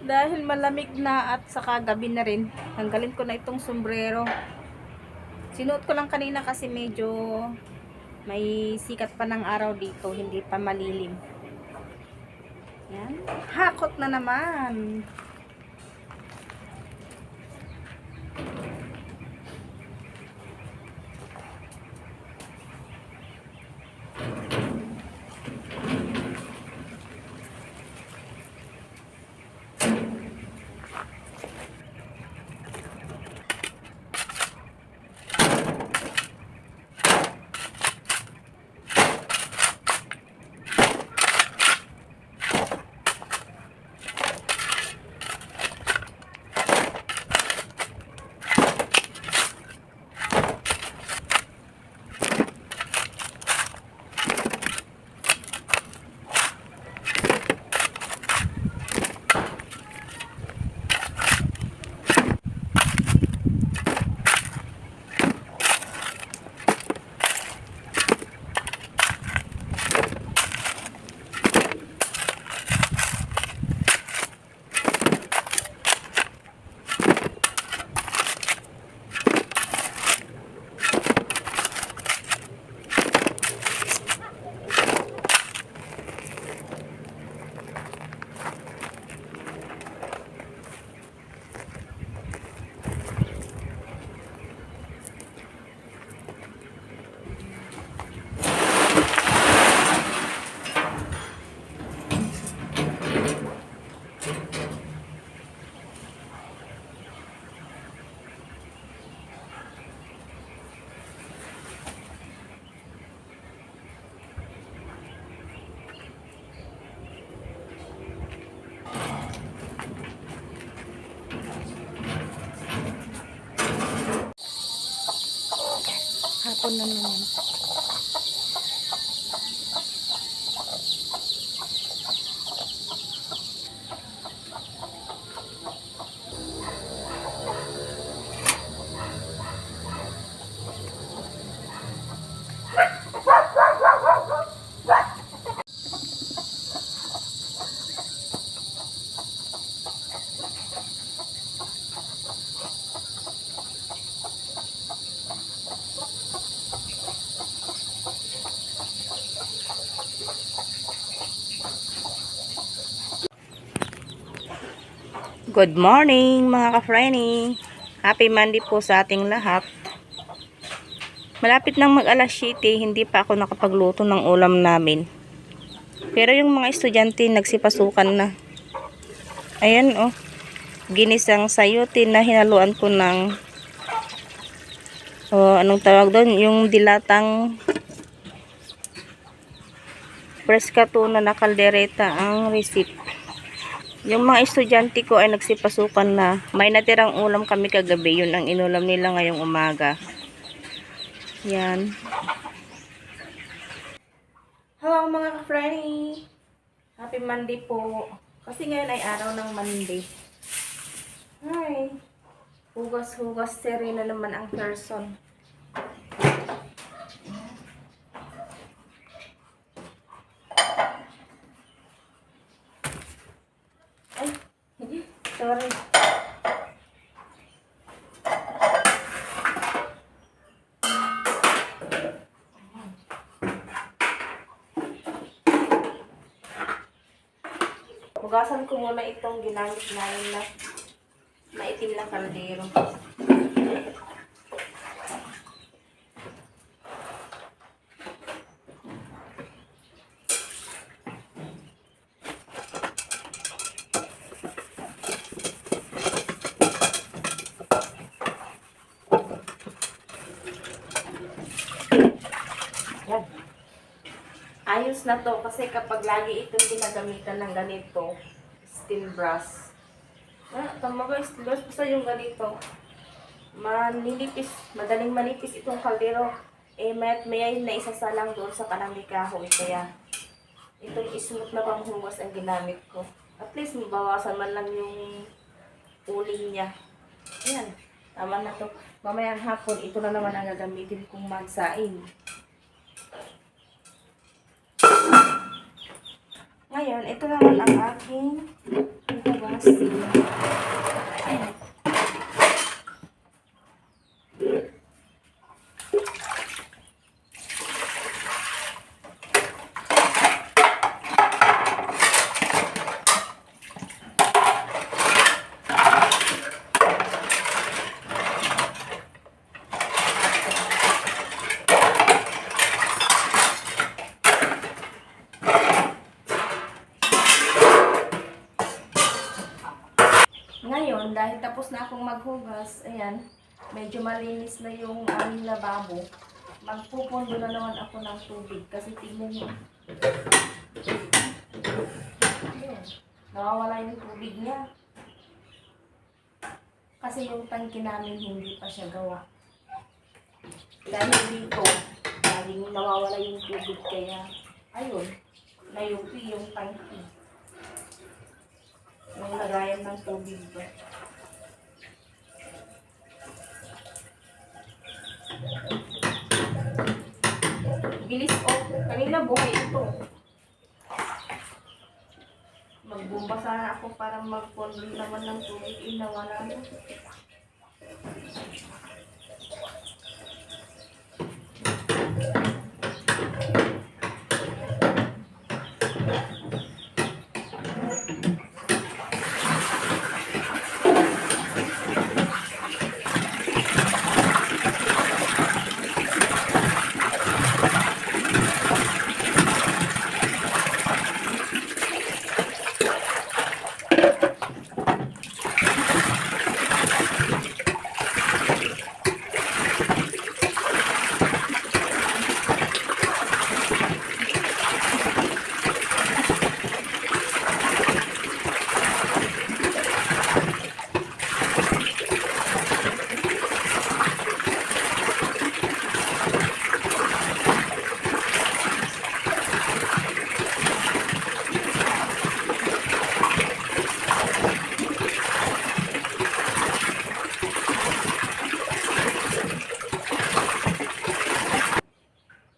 Dahil malamig na at saka gabi na rin, tanggalin ko na itong sombrero. Sinuot ko lang kanina kasi medyo may sikat pa ng araw dito, hindi pa malilim. Yan. Hakot na naman. Hapon na naman. Good morning mga ka-Frenny. Happy Monday po sa ating lahat. Malapit nang mag alas 7, hindi pa ako nakapagluto ng ulam namin. Pero yung mga estudyante nagsipasukan na. Ayan oh. Ginisang sayote na hinaluan ko ng anong tawag doon? Yung dilatang preska tuna na kaldereta ang recipe. Yung mga estudyante ko ay nagsipasukan na. May natirang ulam kami kagabi. Yun ang inulam nila ngayong umaga. Yan. Hello mga ka-Frenny. Happy Monday po. Kasi ngayon ay araw ng Monday. Hi. Hugas-hugas Serena naman ang person. Ay. Sorry. Hugasan ko muna itong ginamit namin na maitim na kaldero. Yan. Ayos na to kasi kapag lagi itong ginagamitan ng ganito, steel brush. Tamaga steel brush, basta yung ganito. Manilipis, madaling manipis itong kaldero. Maya't maya na isasalang doon sa kanang kahoy. Kaya itong smooth na panghugas ang ginamit ko. At least mabawasan man lang yung uling niya. Ayan, tama na to. Mamayang hapon, ito na naman ang gagamitin kong magsaing. Ngayon, ito naman ang aking ilabas. asin. Ngayon, dahil tapos na akong maghugas, ayan, medyo malinis na yung aming lababo. Magpupundo na naman ako ng tubig kasi tignan nyo. Ayan, nawawala yung tubig niya. Kasi yung tangke namin hindi pa siya gawa. Dahil dito, laging nawawala yung tubig kaya, ayun, nayupi yung tangke. Yung lagayan ng tubig ba. Bilis kanina buhay ito. Magbumba sana ako para magpundo naman ng tubig. Nawala na.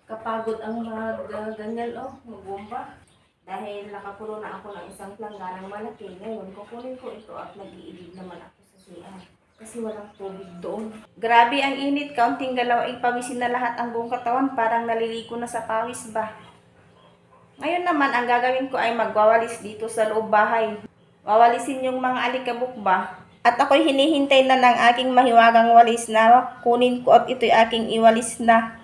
Kapagod ang ganyan magbomba. Dahil nakapuno na ako ng isang plangganang malaki. Ngayon, kukunin ko ito at nag-iibig naman ako sa CR. Kasi walang tubig doon. Grabe ang init. Kaunting galaw ay pawisin na lahat ang buong katawan. Parang naliliko na sa pawis ba. Ngayon naman, ang gagawin ko ay magwawalis dito sa loob bahay. Wawalisin yung mga alikabok ba. At ako'y hinihintay na ng aking mahiwagang walis na kunin ko at ito'y aking iwalis na.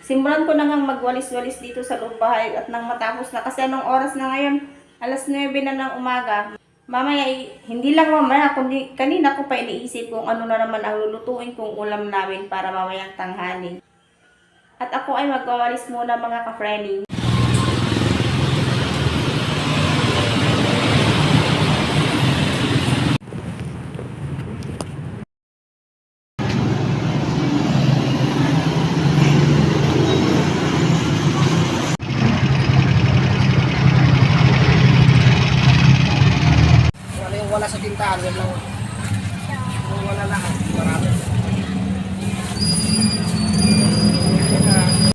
Simulan ko na ngang magwalis-walis dito sa loob bahay at nang matapos na kasi anong oras na ngayon? Alas 9 na ng umaga. Mamaya, hindi lang mamaya, kundi kanina ko pa iniisip kung ano na naman ang lulutuin kong ulam namin para mamayang tanghali. At ako ay magwawalis muna mga ka-friendly. Wala sa tindahan, yun lang